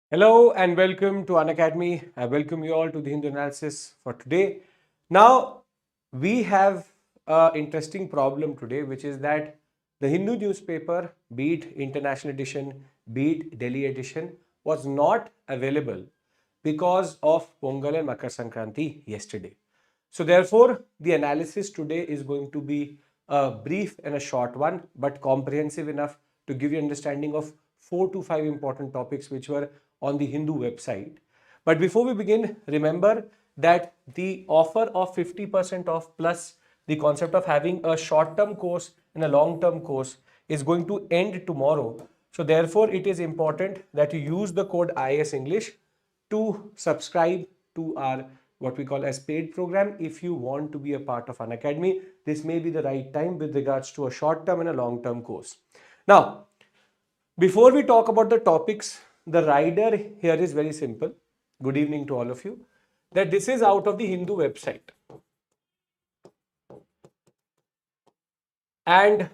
Hello and welcome to Unacademy. I welcome you all to the Hindu analysis for today. Now, we have an interesting problem today, which is that the Hindu newspaper, be it International Edition, be it Delhi Edition, was not available because of Pongal and Makar Sankranti yesterday. So, therefore, the analysis today is going to be a brief and a short one, but comprehensive enough to give you understanding of 4 to 5 important topics which were on the Hindu website. But before we begin, remember that the offer of 50% off plus the concept of having a short-term course and a long-term course is going to end tomorrow. So therefore, it is important that you use the code IS English to subscribe to our what we call as paid program. If you want to be a part of Unacademy, this may be the right time with regards to a short-term and a long-term course. Now, before we talk about the topics, the rider here is very simple. Good evening to all of you. That this is out of the Hindu website. And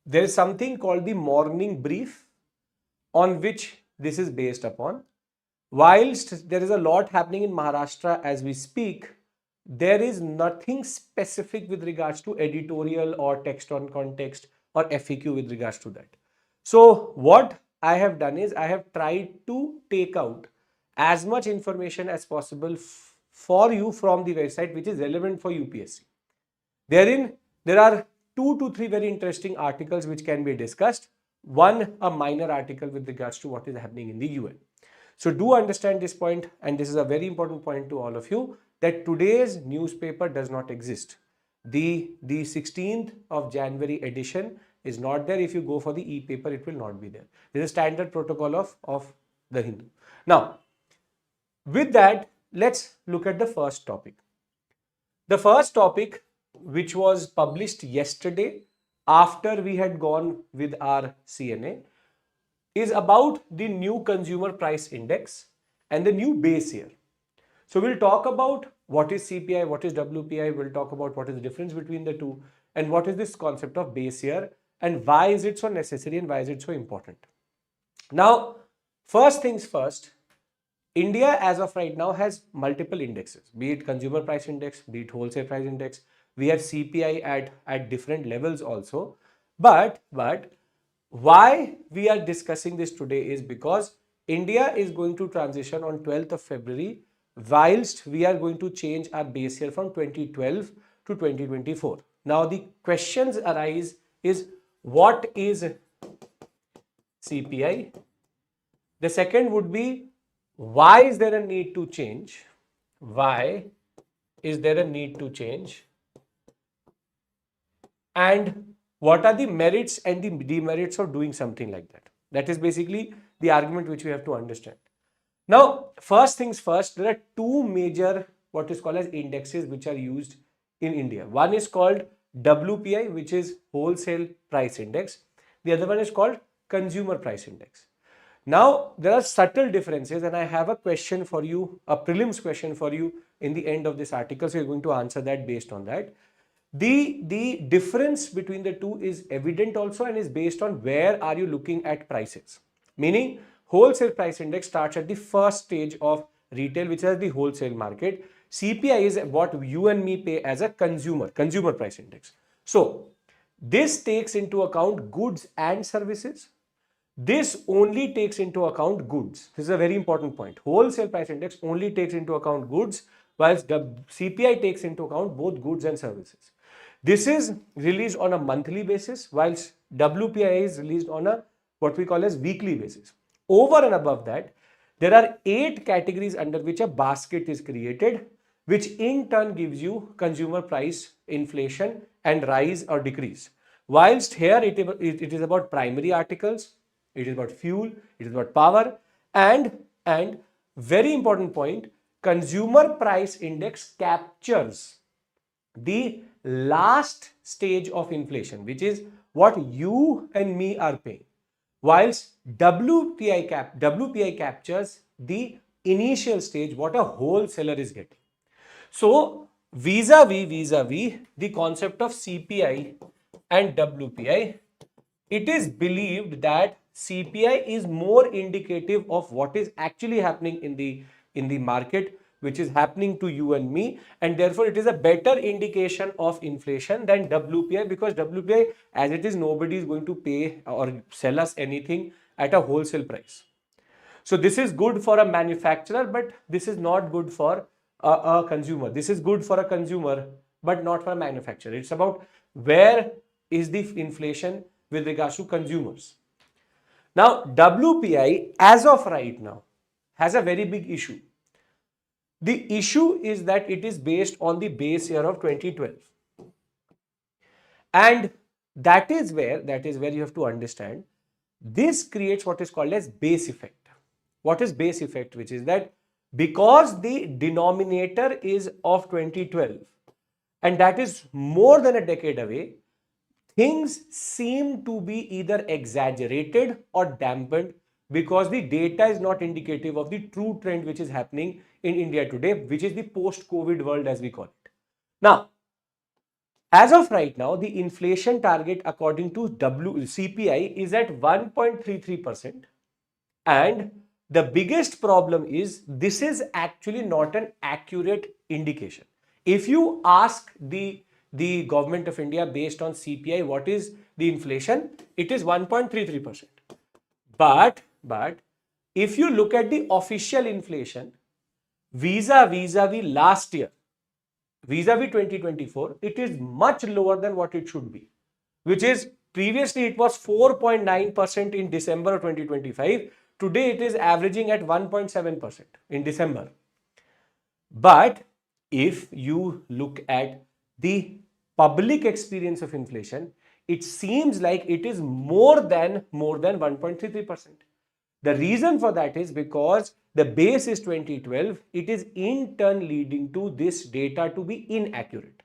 there is something called the morning brief on which this is based upon. Whilst there is a lot happening in Maharashtra as we speak, there is nothing specific with regards to editorial or text on context or FAQ with regards to that. So what I have done is I have tried to take out as much information as possible for you from the website which is relevant for UPSC. Therein, there are 2 to 3 very interesting articles which can be discussed. One, a minor article with regards to what is happening in the UN. So do understand this point, and this is a very important point to all of you, that today's newspaper does not exist. The 16th of January edition is not there. If you go for the e-paper, it will not be there. This is a standard protocol of the Hindu. Now, with that, let's look at the first topic. The first topic, which was published yesterday after we had gone with our CNA, is about the new consumer price index and the new base year. So we'll talk about what is CPI, what is WPI, we'll talk about what is the difference between the two and what is this concept of base year and why is it so necessary and why is it so important. Now, first things first, India as of right now has multiple indexes, be it consumer price index, be it wholesale price index. We have CPI at different levels also. But why we are discussing this today is because India is going to transition on 12th of February, whilst we are going to change our base year from 2012 to 2024. Now the questions arise is what is CPI? The second would be why is there a need to change? Why is there a need to change? And what are the merits and the demerits of doing something like that? That is basically the argument which we have to understand. Now, first things first, there are two major what is called as indexes which are used in India. One is called WPI, which is wholesale price index. The other one is called consumer price index. Now, there are subtle differences and I have a question for you, a prelims question for you in the end of this article. So, you're going to answer that based on that. The difference between the two is evident also and is based on where are you looking at prices. Meaning, wholesale price index starts at the first stage of retail, which is the wholesale market. CPI is what you and me pay as a consumer price index. So, this takes into account goods and services. This only takes into account goods. This is a very important point. Wholesale price index only takes into account goods, whilst the CPI takes into account both goods and services. This is released on a monthly basis, whilst WPI is released on a what we call as weekly basis. Over and above that, there are 8 categories under which a basket is created, which in turn gives you consumer price inflation and rise or decrease. Whilst here it is about primary articles, it is about fuel, it is about power, and very important point, consumer price index captures the last stage of inflation, which is what you and me are paying. Whilst WPI captures the initial stage, what a wholesaler is getting. So vis-a-vis the concept of CPI and WPI, it is believed that CPI is more indicative of what is actually happening in the market, which is happening to you and me, and therefore it is a better indication of inflation than WPI, because WPI as it is, nobody is going to pay or sell us anything at a wholesale price. So this is good for a manufacturer, but this is not good for a consumer. This is good for a consumer, but not for a manufacturer. It's about where is the inflation with regards to consumers. Now, WPI as of right now has a very big issue. The issue is that it is based on the base year of 2012. And that is where you have to understand this creates what is called as base effect. What is base effect? Which is that because the denominator is of 2012 and that is more than a decade away, things seem to be either exaggerated or dampened because the data is not indicative of the true trend which is happening in India today, which is the post-COVID world as we call it. Now, as of right now, the inflation target according to CPI is at 1.33%. And the biggest problem is this is actually not an accurate indication. If you ask the government of India based on CPI, what is the inflation? It is 1.33%. But if you look at the official inflation vis-a-vis last year, vis-a-vis 2024, it is much lower than what it should be, which is previously it was 4.9% in December of 2025. Today it is averaging at 1.7% in December. But if you look at the public experience of inflation, it seems like it is more than 1.33%. The reason for that is because the base is 2012. It is in turn leading to this data to be inaccurate.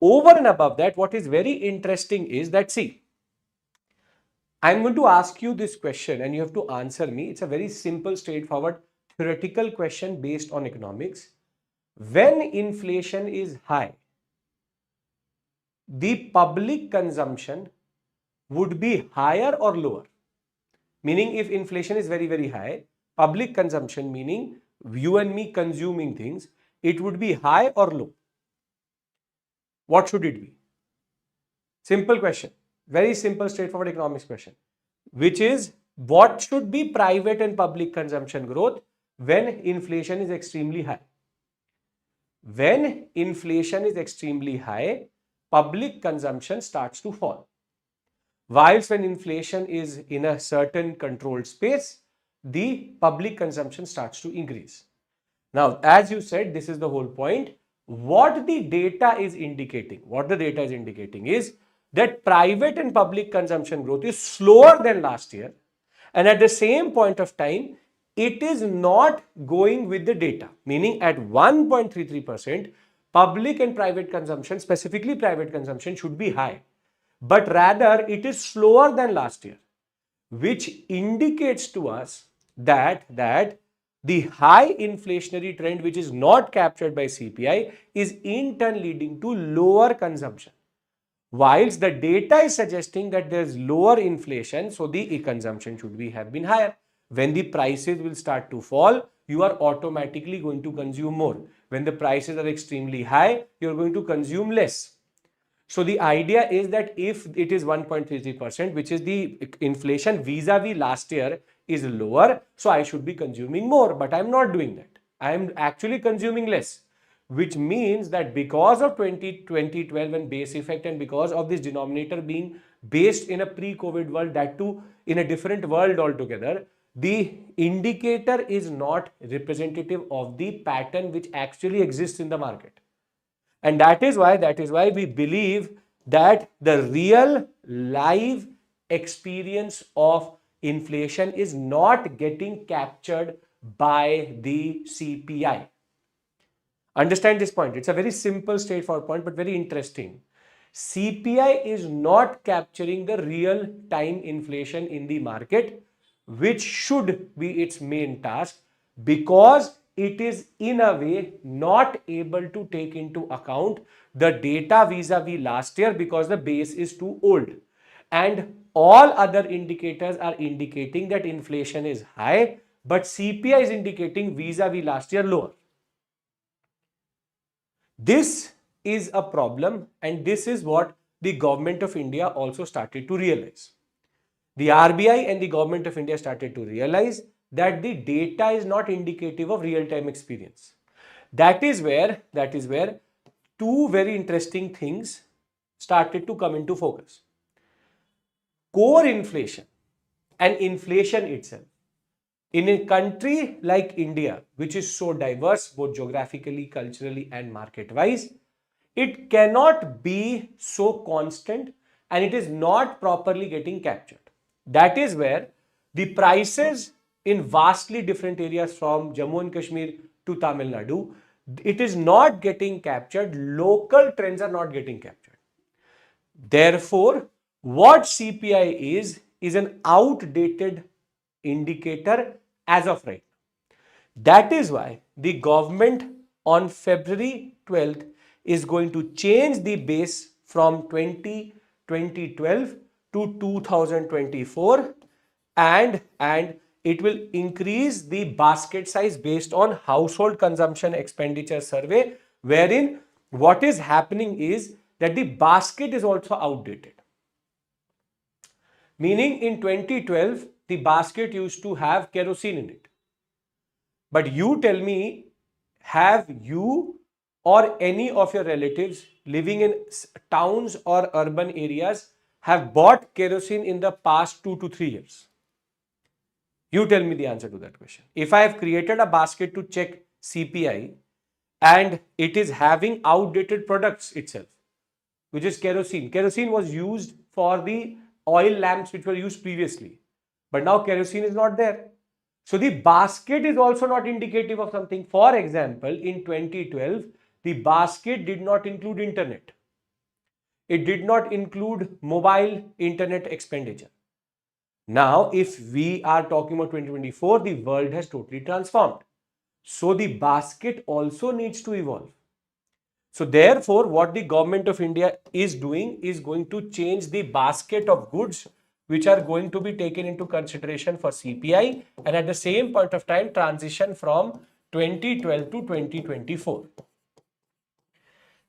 Over and above that, what is very interesting is that, see, I'm going to ask you this question and you have to answer me. It's a very simple, straightforward, theoretical question based on economics. When inflation is high, the public consumption would be higher or lower? Meaning, if inflation is very, very high, public consumption, meaning you and me consuming things, it would be high or low? What should it be? Simple question. Very simple, straightforward economics question. Which is, what should be private and public consumption growth when inflation is extremely high? When inflation is extremely high, public consumption starts to fall. Whilst when inflation is in a certain controlled space, the public consumption starts to increase. Now, as you said, this is the whole point. What the data is indicating, is that private and public consumption growth is slower than last year, and at the same point of time, it is not going with the data, meaning at 1.33%, public and private consumption, specifically private consumption, should be high, but rather it is slower than last year, which indicates to us that the high inflationary trend, which is not captured by CPI, is in turn leading to lower consumption. Whilst the data is suggesting that there is lower inflation, so the consumption should have been higher. When the prices will start to fall, you are automatically going to consume more. When the prices are extremely high, you are going to consume less. So the idea is that if it is 1.33%, which is the inflation vis-a-vis last year, is lower, so I should be consuming more, but I'm not doing that. I am actually consuming less, which means that because of 2012 and base effect, and because of this denominator being based in a pre-COVID world, that too in a different world altogether, the indicator is not representative of the pattern which actually exists in the market. And that is why we believe that the real live experience of inflation is not getting captured by the CPI. Understand this point. It's a very simple, straightforward point, but very interesting. CPI is not capturing the real time inflation in the market, which should be its main task, because it is in a way not able to take into account the data vis-a-vis last year because the base is too old. And all other indicators are indicating that inflation is high, but CPI is indicating vis-a-vis last year lower. This is a problem, and this is what the government of India also started to realize. The RBI and the government of India started to realize that the data is not indicative of real-time experience. That is where two very interesting things started to come into focus. Core inflation and inflation itself. In a country like India, which is so diverse, both geographically, culturally, and market-wise, it cannot be so constant and it is not properly getting captured. That is where the prices in vastly different areas from Jammu and Kashmir to Tamil Nadu, it is not getting captured. Local trends are not getting captured. Therefore, what CPI is an outdated indicator as of right now. That is why the government on February 12th is going to change the base from 2012 to 2024 and it will increase the basket size based on household consumption expenditure survey, wherein what is happening is that the basket is also outdated. Meaning in 2012, the basket used to have kerosene in it. But you tell me, have you or any of your relatives living in towns or urban areas have bought kerosene in the past 2 to 3 years? You tell me the answer to that question. If I have created a basket to check CPI and it is having outdated products itself, which is kerosene. Kerosene was used for the oil lamps which were used previously. But now kerosene is not there. So the basket is also not indicative of something. For example, in 2012, the basket did not include internet. It did not include mobile internet expenditure. Now, if we are talking about 2024, the world has totally transformed. So the basket also needs to evolve. So therefore, what the government of India is doing is going to change the basket of goods which are going to be taken into consideration for CPI and at the same point of time transition from 2012 to 2024.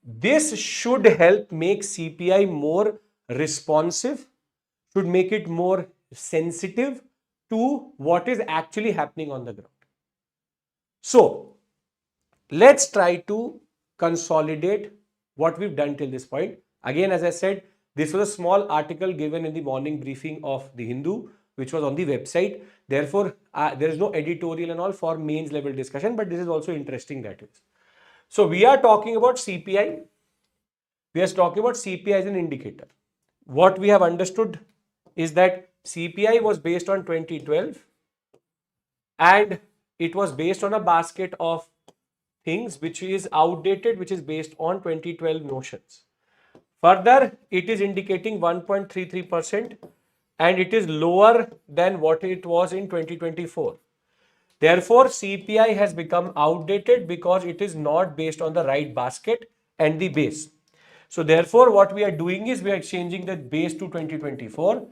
This should help make CPI more responsive, should make it more sensitive to what is actually happening on the ground. So let's try to consolidate what we've done till this point. Again, as I said, this was a small article given in the morning briefing of the Hindu, which was on the website. Therefore, there is no editorial and all for mains level discussion, but this is also interesting that is. So we are talking about CPI. We are talking about CPI as an indicator. What we have understood is that CPI was based on 2012 and it was based on a basket of things which is outdated, which is based on 2012 notions. Further, it is indicating 1.33% and it is lower than what it was in 2024. Therefore, CPI has become outdated because it is not based on the right basket and the base. So therefore, what we are doing is we are changing the base to 2024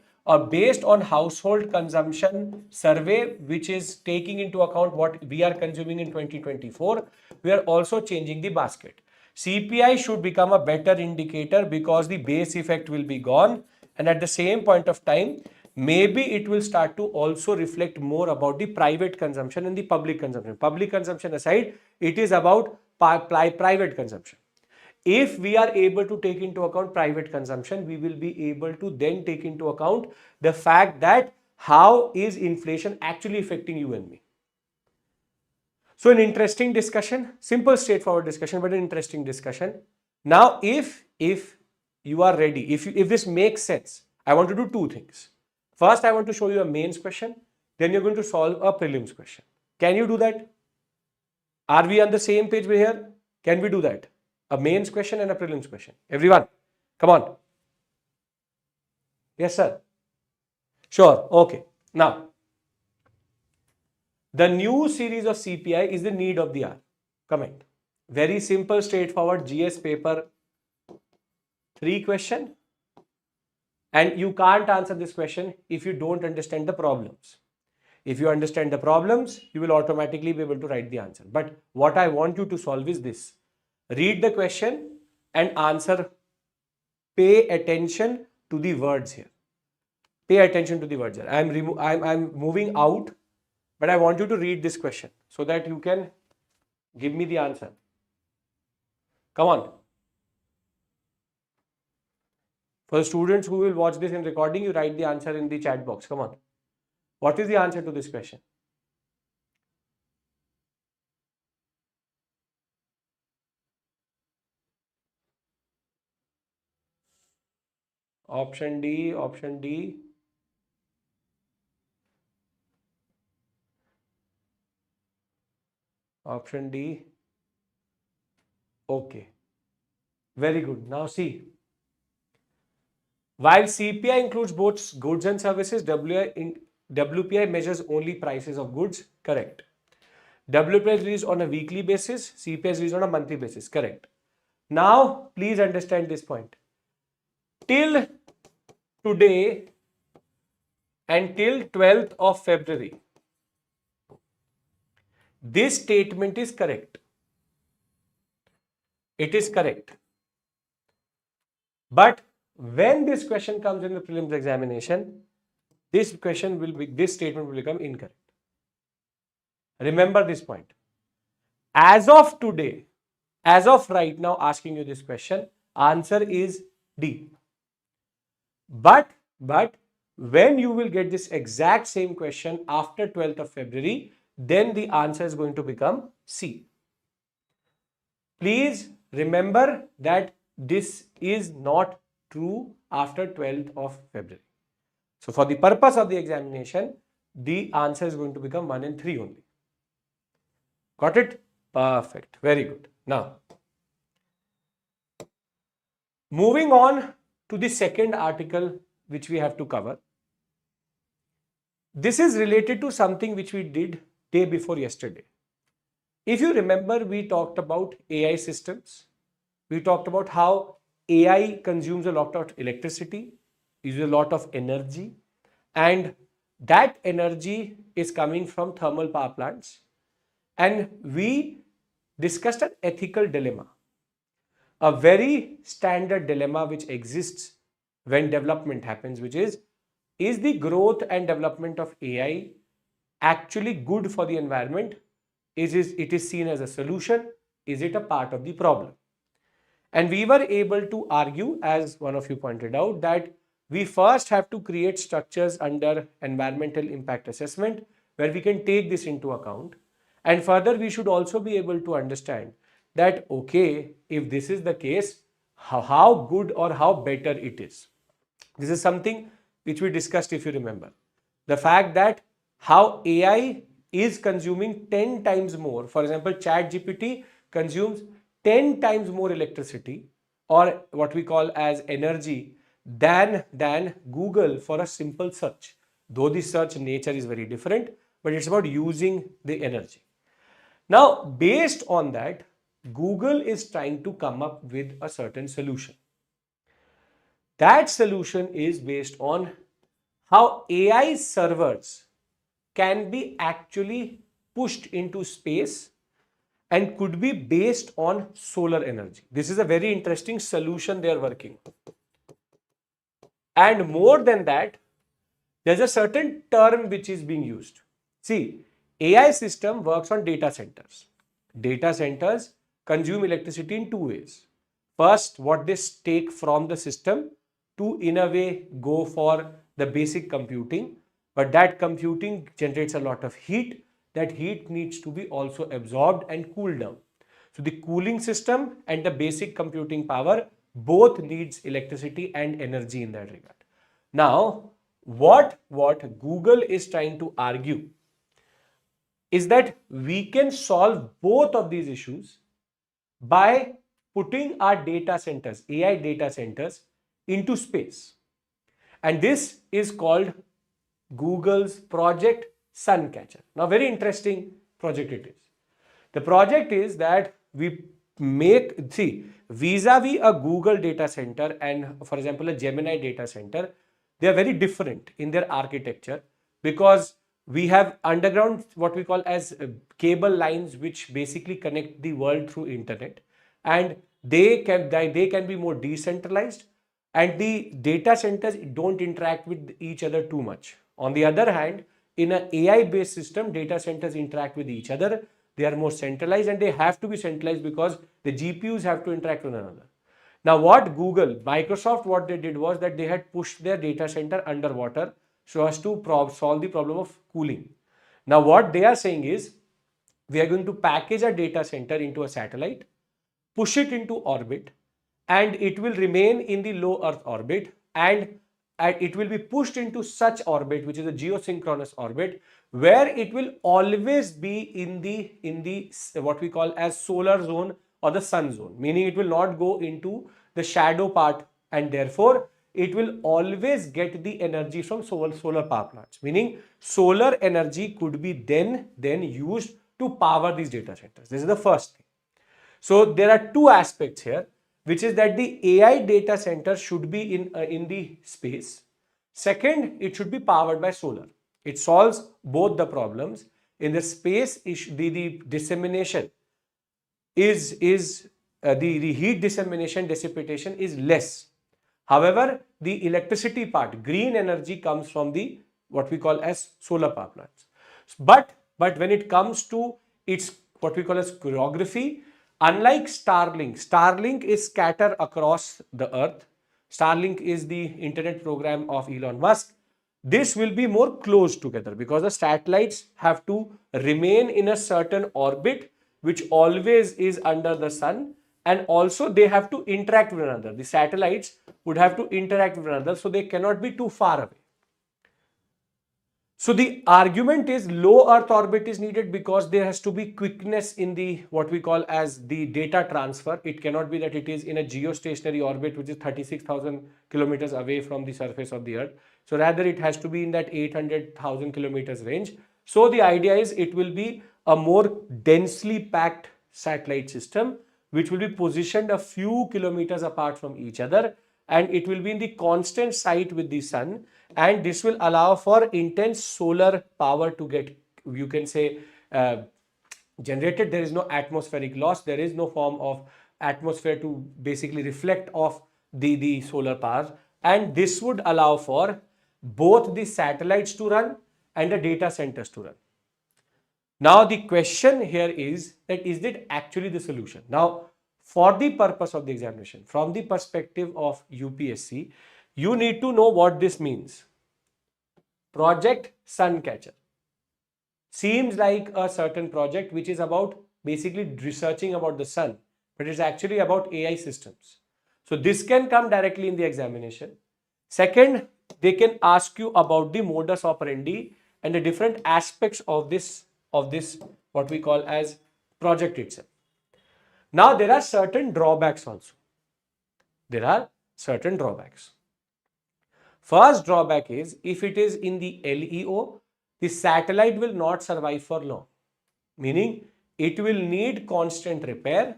based on household consumption survey, which is taking into account what we are consuming in 2024. We are also changing the basket. CPI should become a better indicator because the base effect will be gone and at the same point of time, maybe it will start to also reflect more about the private consumption and the public consumption. Public consumption aside, it is about private consumption. If we are able to take into account private consumption, we will be able to then take into account the fact that how is inflation actually affecting you and me. So an interesting discussion, simple, straightforward discussion, but an interesting discussion. Now, if you are ready, if this makes sense, I want to do two things. First, I want to show you a mains question. Then you're going to solve a prelims question. Can you do that? Are we on the same page here? Can we do that? A mains question and a prelims question. Everyone, come on. Yes, sir. Sure. Okay. Now, the new series of CPI is the need of the hour. Comment. Very simple, straightforward GS paper 3 question And you can't answer this question if you don't understand the problems. If you understand the problems, you will automatically be able to write the answer. But what I want you to solve is this. Read the question and answer. Pay attention to the words here. Pay attention to the words here. I'm moving out, but I want you to read this question so that you can give me the answer. Come on. For the students who will watch this in recording, you write the answer in the chat box. Come on. What is the answer to this question? Option D, option D. Option D. Okay. Very good. Now see. While CPI includes both goods and services, WPI measures only prices of goods. Correct. WPI is released on a weekly basis. CPI is released on a monthly basis. Correct. Now, please understand this point. Till today and till 12th of February, this statement is correct. It is correct. But when this question comes in the prelims examination, this statement will become incorrect. Remember this point. As of today, as of right now, asking you this question, answer is D. But when you will get this exact same question after 12th of February, then the answer is going to become C. Please remember that this is not true after 12th of February. So for the purpose of the examination, the answer is going to become 1 and 3 only. Got it? Perfect. Very good. Now, moving on to the second article which we have to cover. This is related to something which we did day before yesterday. If you remember, we talked about AI systems. We talked about how AI consumes a lot of electricity, uses a lot of energy, and that energy is coming from thermal power plants. And we discussed an ethical dilemma, a very standard dilemma which exists when development happens, which is the growth and development of AI actually good for the environment? It is seen as a solution? Is it a part of the problem? And we were able to argue, as one of you pointed out, that we first have to create structures under environmental impact assessment where we can take this into account. And further, we should also be able to understand that, okay, if this is the case, how good or how better it is. This is something which we discussed, if you remember. The fact that how AI is consuming 10 times more. For example, ChatGPT consumes 10 times more electricity, or what we call as energy, than Google for a simple search. Though the search nature is very different, but it's about using the energy. Now, based on that, Google is trying to come up with a certain solution. That solution is based on how AI servers can be actually pushed into space and could be based on solar energy. This is a very interesting solution they are working. And more than that, there's a certain term which is being used. See, AI system works on data centers. Data centers consume electricity in two ways. First, what they take from the system to, in a way, go for the basic computing. But that computing generates a lot of heat. That heat needs to be also absorbed and cooled down. So the cooling system and the basic computing power both needs electricity and energy in that regard. Now, what Google is trying to argue is that we can solve both of these issues by putting our data centers, AI data centers, into space. And this is called Google's project Suncatcher. Now, very interesting project it is. The project is that we make, see, vis-a-vis a Google data center and, for example, a Gemini data center, they are very different in their architecture, because we have underground what we call as cable lines which basically connect the world through internet, and they can be more decentralized, and the data centers don't interact with each other too much. On the other hand, in an AI based system, data centers interact with each other. They are more centralized, and they have to be centralized because the GPUs have to interact with one another. Now, what Google, Microsoft, what they did was that they had pushed their data center underwater so as to solve the problem of cooling. Now, what they are saying is we are going to package a data center into a satellite, push it into orbit, and it will remain in the low Earth orbit, and it will be pushed into such orbit, which is a geosynchronous orbit, where it will always be in the what we call as solar zone or the sun zone, meaning it will not go into the shadow part, and therefore it will always get the energy from solar power plants, meaning solar energy could be then used to power these data centers. This is the first thing. So there are two aspects here, which is that the AI data center should be in the space. Second, it should be powered by solar. It solves both the problems. In the space, the dissemination the heat dissemination dissipation is less. However, the electricity part, green energy, comes from the what we call as solar power plants. But when it comes to its what we call as choreography, unlike Starlink is scattered across the earth. Starlink is the internet program of Elon Musk. This will be more close together because the satellites have to remain in a certain orbit which always is under the sun, and also they have to interact with one another. The satellites would have to interact with one another, so they cannot be too far away. So the argument is low Earth orbit is needed because there has to be quickness in the what we call as the data transfer. It cannot be that it is in a geostationary orbit which is 36,000 kilometers away from the surface of the Earth. So rather it has to be in that 800,000 kilometers range. So the idea is it will be a more densely packed satellite system which will be positioned a few kilometers apart from each other, and it will be in the constant sight with the sun, and this will allow for intense solar power to get, you can say, generated. There is no atmospheric loss. There is no form of atmosphere to basically reflect off the solar power, and this would allow for both the satellites to run and the data centers to run. Now the question here is that is it actually the solution? Now, for the purpose of the examination, from the perspective of UPSC, you need to know what this means. Project Suncatcher seems like a certain project which is about basically researching about the sun, but it's actually about AI systems. So this can come directly in the examination. Second, they can ask you about the modus operandi and the different aspects of this what we call as project itself. Now there are certain drawbacks also. There are certain drawbacks. First drawback is if it is in the LEO, the satellite will not survive for long, meaning it will need constant repair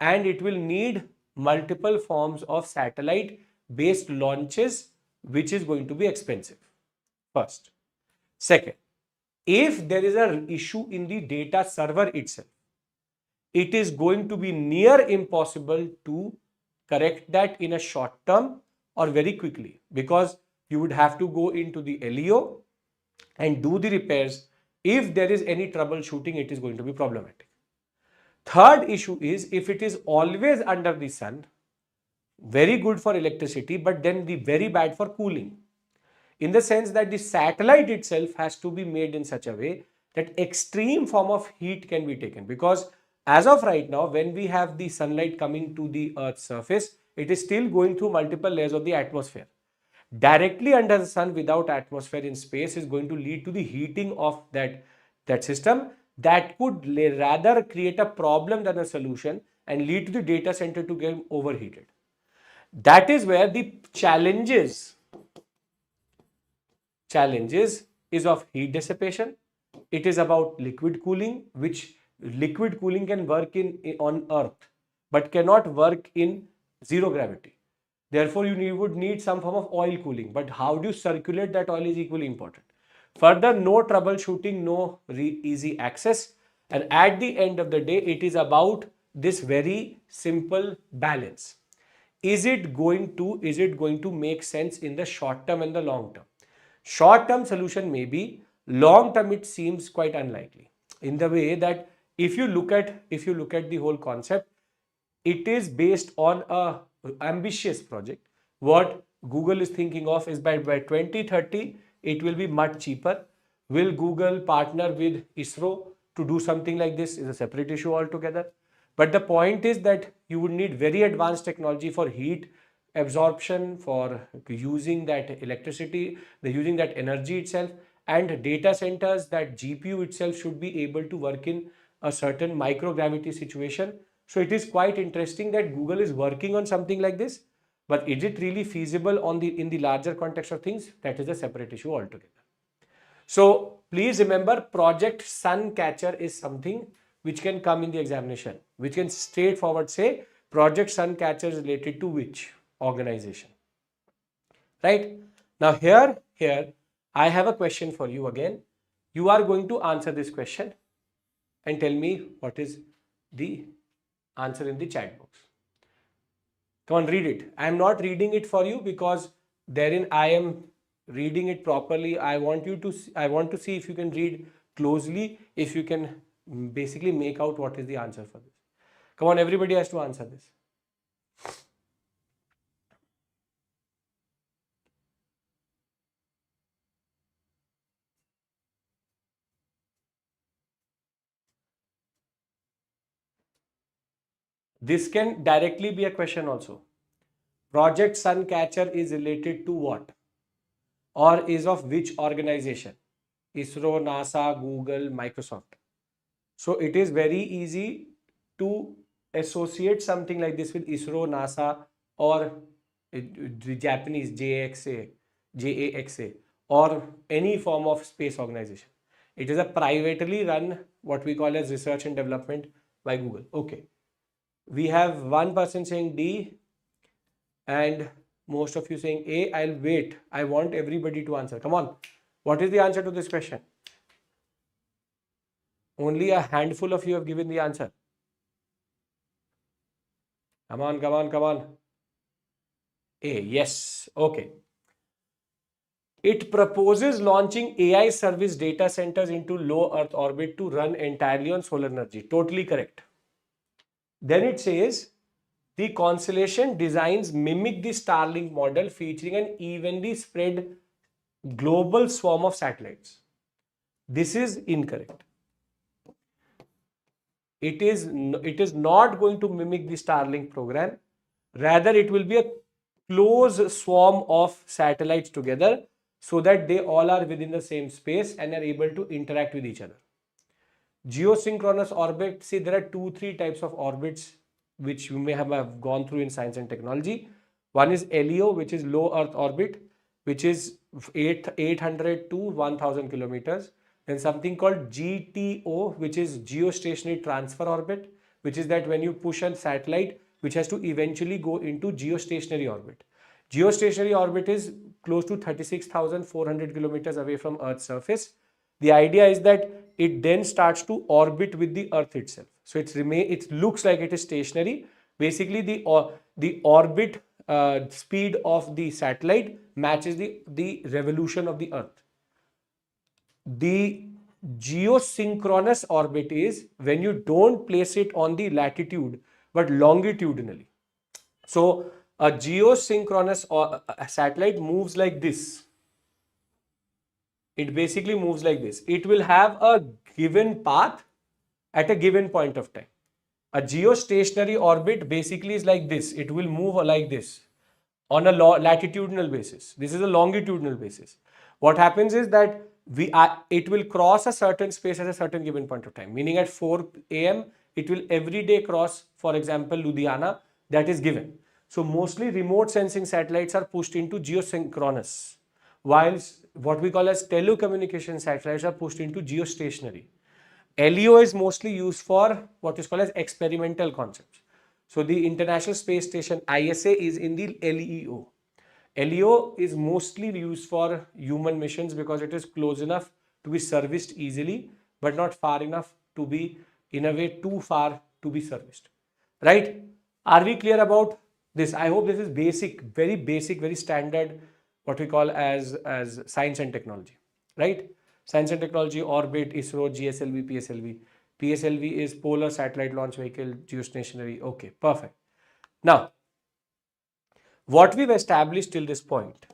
and it will need multiple forms of satellite based launches, which is going to be expensive. First. Second, if there is an issue in the data server itself, it is going to be near impossible to correct that in a short term or very quickly, because you would have to go into the LEO and do the repairs. If there is any troubleshooting, it is going to be problematic. Third issue is if it is always under the sun, very good for electricity, but then the very bad for cooling. In the sense that the satellite itself has to be made in such a way that extreme form of heat can be taken, because as of right now, when we have the sunlight coming to the Earth's surface, it is still going through multiple layers of the atmosphere. Directly under the sun without atmosphere in space is going to lead to the heating of that system. That could rather create a problem than a solution and lead to the data center to get overheated. That is where the challenges is of heat dissipation. It is about liquid cooling, which liquid cooling can work on Earth, but cannot work in zero gravity. Therefore, would need some form of oil cooling. But how do you circulate that oil is equally important. Further, no troubleshooting, no easy access. And at the end of the day, it is about this very simple balance. Is it going to make sense in the short term and the long term? Short term solution may be, long term it seems quite unlikely. In the way that if you look at the whole concept, it is based on a ambitious project. What Google is thinking of is by 2030 it will be much cheaper. Will Google partner with ISRO to do something like this is a separate issue altogether. But the point is that you would need very advanced technology for heat absorption, for using that electricity, using that energy itself, and data centers, that GPU itself should be able to work in a certain microgravity situation. So it is quite interesting that Google is working on something like this, but is it really feasible in the larger context of things? That is a separate issue altogether. So please remember, Project Suncatcher is something which can come in the examination, which can straightforward say Project Suncatcher is related to which organization. Right? Now here I have a question for you again. You are going to answer this question and tell me what is the answer in the chat box. Come on, read it. I am not reading it for you because therein I am reading it properly. I want to see if you can read closely, if you can basically make out what is the answer for this. Come on, everybody has to answer this. This can directly be a question also. Project Suncatcher is related to what? Or is of which organization? ISRO, NASA, Google, Microsoft. So it is very easy to associate something like this with ISRO, NASA, or the Japanese JAXA, or any form of space organization. It is a privately run, what we call as research and development by Google. Okay. We have one person saying D and most of you saying A. I'll wait. I want everybody to answer. Come on. What is the answer to this question? Only a handful of you have given the answer. Come on, come on, come on. A. Yes. Okay. It proposes launching AI service data centers into low Earth orbit to run entirely on solar energy. Totally correct. Then it says the constellation designs mimic the Starlink model, featuring an evenly spread global swarm of satellites. This is incorrect. It is not going to mimic the Starlink program. Rather, it will be a close swarm of satellites together so that they all are within the same space and are able to interact with each other. Geosynchronous orbit, see, there are 2-3 types of orbits which you may have gone through in science and technology. One is LEO, which is low Earth orbit, which is 800 to 1000 kilometers. Then something called GTO, which is geostationary transfer orbit, which is that when you push a satellite, which has to eventually go into geostationary orbit. Geostationary orbit is close to 36,400 kilometers away from Earth's surface. The idea is that it then starts to orbit with the Earth itself. So it looks like it is stationary. Basically, the orbit speed of the satellite matches the revolution of the Earth. The geosynchronous orbit is when you don't place it on the latitude but longitudinally. So a geosynchronous a satellite moves like this. It basically moves like this. It will have a given path at a given point of time. A geostationary orbit basically is like this. It will move like this on a latitudinal basis. This is a longitudinal basis. What happens is that it will cross a certain space at a certain given point of time. Meaning at 4 a.m. it will every day cross, for example, Ludhiana. That is given. So mostly remote sensing satellites are pushed into geosynchronous, whilst what we call as telecommunication satellites are pushed into geostationary. LEO is mostly used for what is called as experimental concepts. So the International Space Station ISA is in the LEO. LEO is mostly used for human missions because it is close enough to be serviced easily, but not far enough to be, in a way, too far to be serviced. Right? Are we clear about this? I hope this is basic, very standard, what we call as science and technology. Right? Science and technology, orbit, ISRO, GSLV, PSLV. PSLV is Polar Satellite Launch Vehicle, geostationary. Okay, perfect. Now, what we've established till this point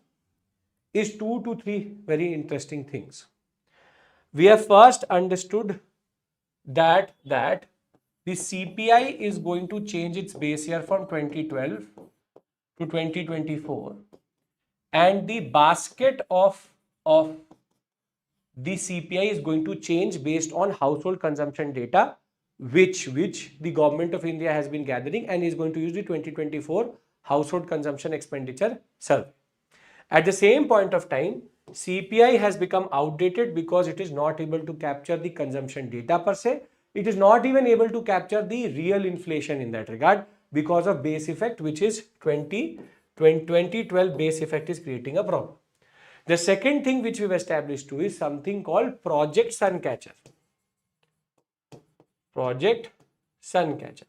is 2 to 3 very interesting things. We have first understood that the CPI is going to change its base year from 2012 to 2024, and the basket of the CPI is going to change based on household consumption data, which the government of India has been gathering and is going to use the 2024 household consumption expenditure survey. At the same point of time, CPI has become outdated because it is not able to capture the consumption data per se. It is not even able to capture the real inflation in that regard because of base effect, which is 2012 base effect is creating a problem. The second thing which we've established too is something called Project Suncatcher. Project Suncatcher.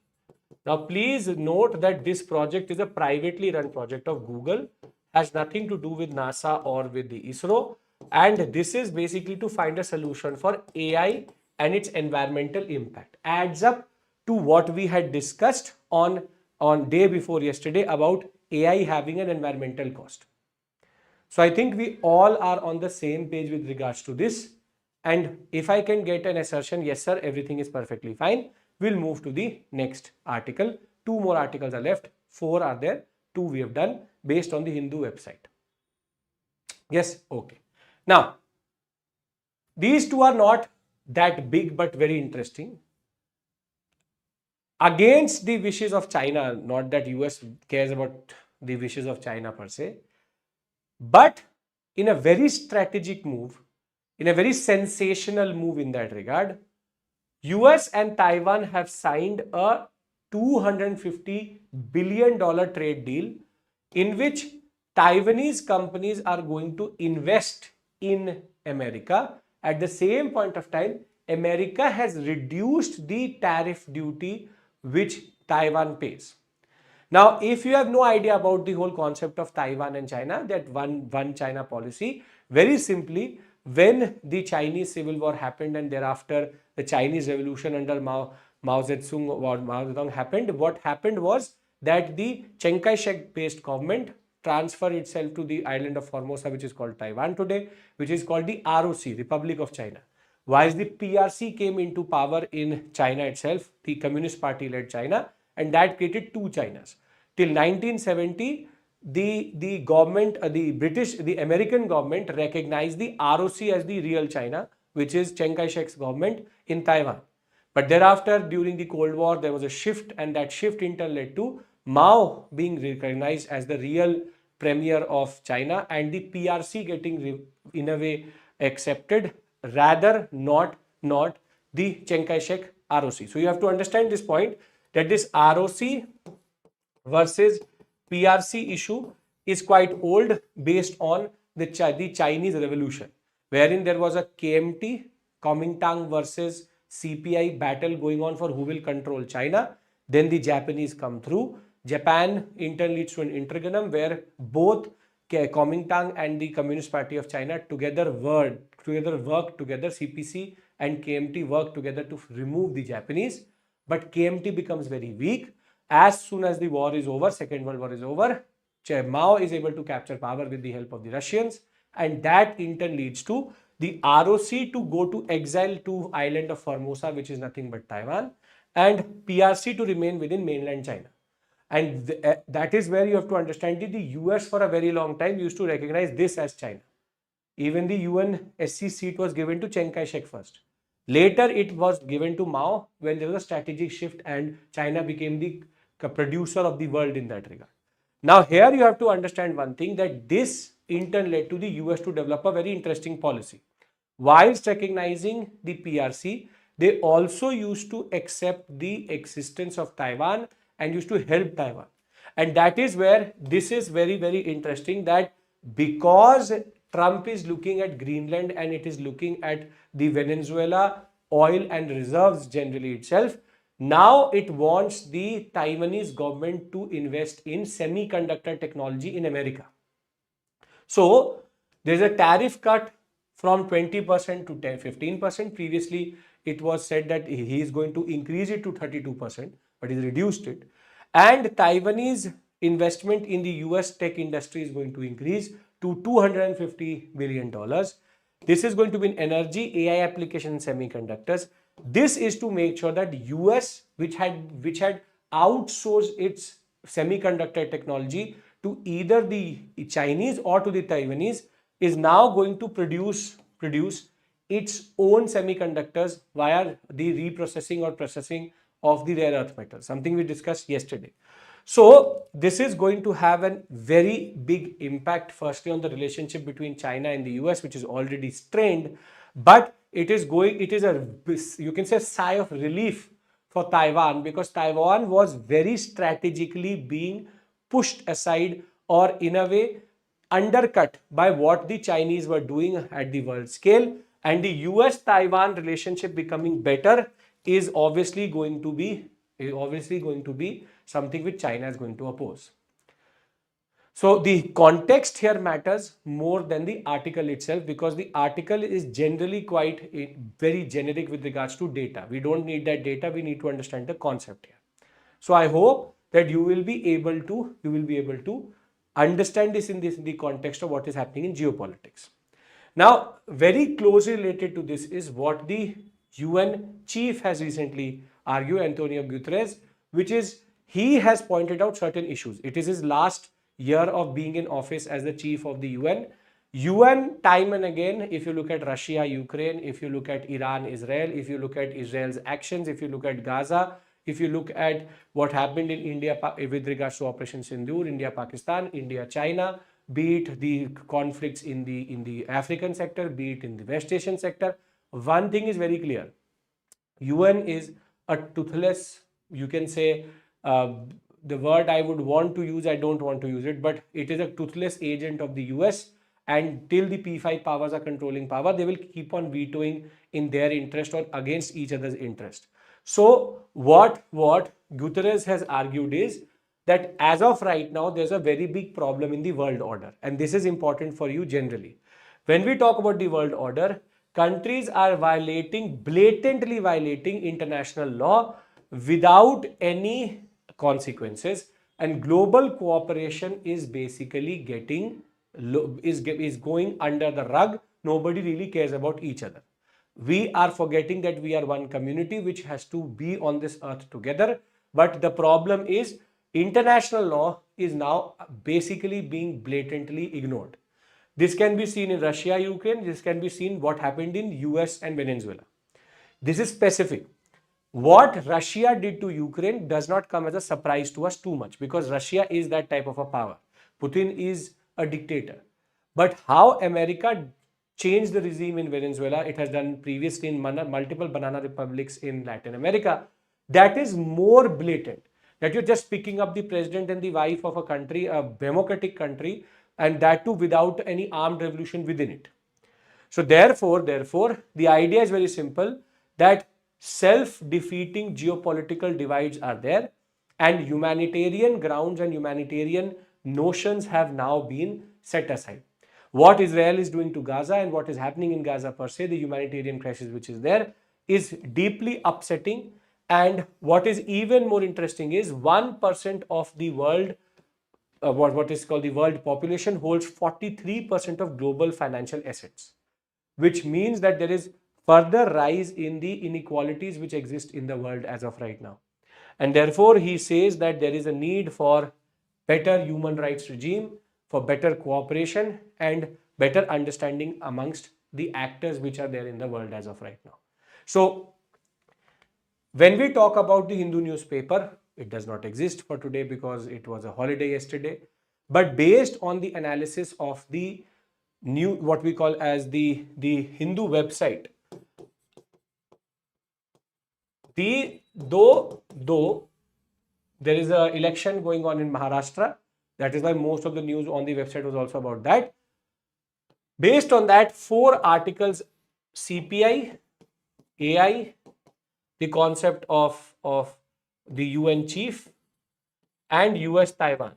Now, please note that this project is a privately run project of Google, has nothing to do with NASA or with the ISRO, and this is basically to find a solution for AI and its environmental impact. Adds up to what we had discussed on day before yesterday about AI having an environmental cost. So I think we all are on the same page with regards to this. And if I can get an assertion, yes sir, everything is perfectly fine, we'll move to the next article. 2 more articles are left, 4 are there, 2 we have done based on the Hindu website. Yes, okay. Now, these 2 are not that big but very interesting. Against the wishes of China, not that US cares about the wishes of China per se, but in a very strategic move, in a very sensational move in that regard, US and Taiwan have signed a $250 billion trade deal in which Taiwanese companies are going to invest in America. At the same point of time, America has reduced the tariff duty which Taiwan pays. Now, if you have no idea about the whole concept of Taiwan and China, that one China policy, very simply, when the Chinese Civil War happened and thereafter the Chinese Revolution under Mao Zedong happened, what happened was that the Chiang Kai-shek based government transferred itself to the island of Formosa, which is called Taiwan today, which is called the ROC, Republic of China. Whilst the PRC came into power in China itself, the Communist Party led China, and that created 2 Chinas. Till 1970, the government, the American government recognized the ROC as the real China, which is Chiang Kai-shek's government in Taiwan. But thereafter, during the Cold War, there was a shift, and that shift in turn led to Mao being recognized as the real premier of China and the PRC getting in a way accepted, rather not the Chiang Kai-shek ROC. So you have to understand this point, that this ROC versus PRC issue is quite old, based on the Chinese Revolution, wherein there was a KMT, Kuomintang versus CPI battle going on for who will control China. Then the Japanese come through. Japan in turn leads to an interregnum where both Kuomintang and the Communist Party of China together work together, CPC and KMT work together to remove the Japanese. But KMT becomes very weak. As soon as the war is over, Second World War is over, Mao is able to capture power with the help of the Russians, and that in turn leads to the ROC to go to exile to island of Formosa, which is nothing but Taiwan, and PRC to remain within mainland China. And that is where you have to understand that the US for a very long time used to recognize this as China. Even the UNSC seat was given to Chiang Kai-shek first. Later, it was given to Mao when there was a strategic shift and China became the producer of the world in that regard. Now, here you have to understand one thing, that this in turn led to the US to develop a very interesting policy. Whilst recognizing the PRC, they also used to accept the existence of Taiwan and used to help Taiwan. And that is where this is very, very interesting, that because Trump is looking at Greenland and it is looking at the Venezuela oil and reserves generally itself, now it wants the Taiwanese government to invest in semiconductor technology in America. So there's a tariff cut from 20% to 15%. Previously, it was said that he is going to increase it to 32%, but he's reduced it. And Taiwanese investment in the US tech industry is going to increase to $250 billion. This is going to be in energy, AI application, semiconductors. This is to make sure that US, which had outsourced its semiconductor technology to either the Chinese or to the Taiwanese, is now going to produce its own semiconductors via the reprocessing or processing of the rare earth metals, something we discussed yesterday. So this is going to have a very big impact, firstly on the relationship between China and the US, which is already strained, but it is a, you can say, sigh of relief for Taiwan, because Taiwan was very strategically being pushed aside, or in a way undercut by what the Chinese were doing at the world scale. And the US Taiwan relationship becoming better is obviously going to be something which China is going to oppose. So the context here matters more than the article itself, because the article is generally quite very generic with regards to data. We don't need that data. We need to understand the concept here. So I hope that you will be able to understand this in the context of what is happening in geopolitics. Now, very closely related to this is what the UN chief has recently argued, Antonio Guterres, which is he has pointed out certain issues. It is his last year of being in office as the chief of the UN. UN, time and again, if you look at Russia, Ukraine, if you look at Iran, Israel, if you look at Israel's actions, if you look at Gaza, if you look at what happened in India with regards to Operation Sindoor, India, Pakistan, India, China, be it the conflicts in the African sector, be it in the West Asian sector, one thing is very clear. UN is a toothless, you can say, the word I would want to use, I don't want to use it, but it is a toothless agent of the US. And till the P5 powers are controlling power, they will keep on vetoing in their interest or against each other's interest. So what Guterres has argued is that as of right now, there's a very big problem in the world order. And this is important for you generally. When we talk about the world order, countries are blatantly violating international law without any consequences, and global cooperation is basically is going under the rug. Nobody really cares about each other. We are forgetting that we are one community which has to be on this earth together. But the problem is international law is now basically being blatantly ignored. This can be seen in Russia, Ukraine. This can be seen what happened in US and Venezuela. This is specific. What Russia did to Ukraine does not come as a surprise to us too much, because Russia is that type of a power. Putin is a dictator. But how America changed the regime in Venezuela, it has done previously in multiple banana republics in Latin America, that is more blatant. That you're just picking up the president and the wife of a country, a democratic country, and that too without any armed revolution within it. So therefore, the idea is very simple, that self-defeating geopolitical divides are there, and humanitarian grounds and humanitarian notions have now been set aside. What Israel is doing to Gaza and what is happening in Gaza per se, the humanitarian crisis which is there, is deeply upsetting. And what is even more interesting is 1% of the world, what is called the world population, holds 43% of global financial assets, which means that there is further rise in the inequalities which exist in the world as of right now. And therefore, he says that there is a need for better human rights regime, for better cooperation and better understanding amongst the actors which are there in the world as of right now. So when we talk about the Hindu newspaper, it does not exist for today because it was a holiday yesterday. But based on the analysis of the new, what we call as the Hindu website, though there is an election going on in Maharashtra. That is why most of the news on the website was also about that. Based on that, 4 articles: CPI, AI, the concept of the UN chief, and US Taiwan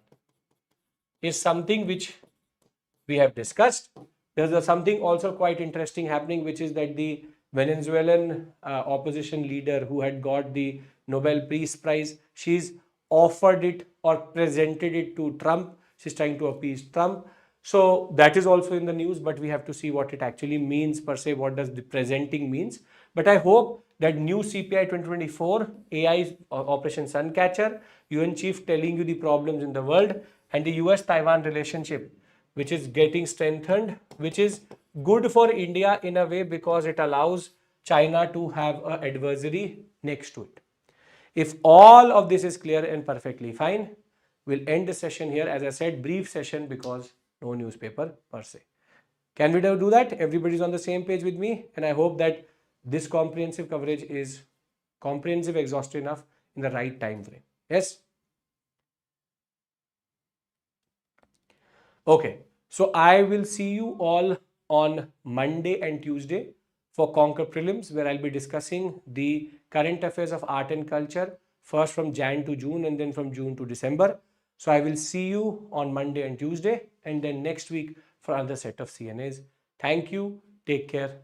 is something which we have discussed. There's something also quite interesting happening, which is that the Venezuelan opposition leader who had got the Nobel Peace Prize, she's offered it or presented it to Trump. She's trying to appease Trump. So that is also in the news, but we have to see what it actually means per se. What does the presenting means? But I hope that new CPI 2024, AI Operation Suncatcher, UN chief telling you the problems in the world, and the US-Taiwan relationship, which is getting strengthened, which is good for India in a way because it allows China to have an adversary next to it. If all of this is clear and perfectly fine, we'll end the session here. As I said, brief session because no newspaper per se. Can we do that? Everybody's on the same page with me, and I hope that this comprehensive coverage is comprehensive, exhaustive enough in the right time frame. Yes? Okay, so I will see you all on Monday and Tuesday for Conquer Prelims, where I'll be discussing the current affairs of art and culture, first from Jan to June and then from June to December. So I will see you on Monday and Tuesday, and then next week for another set of CNAs. Thank you. Take care.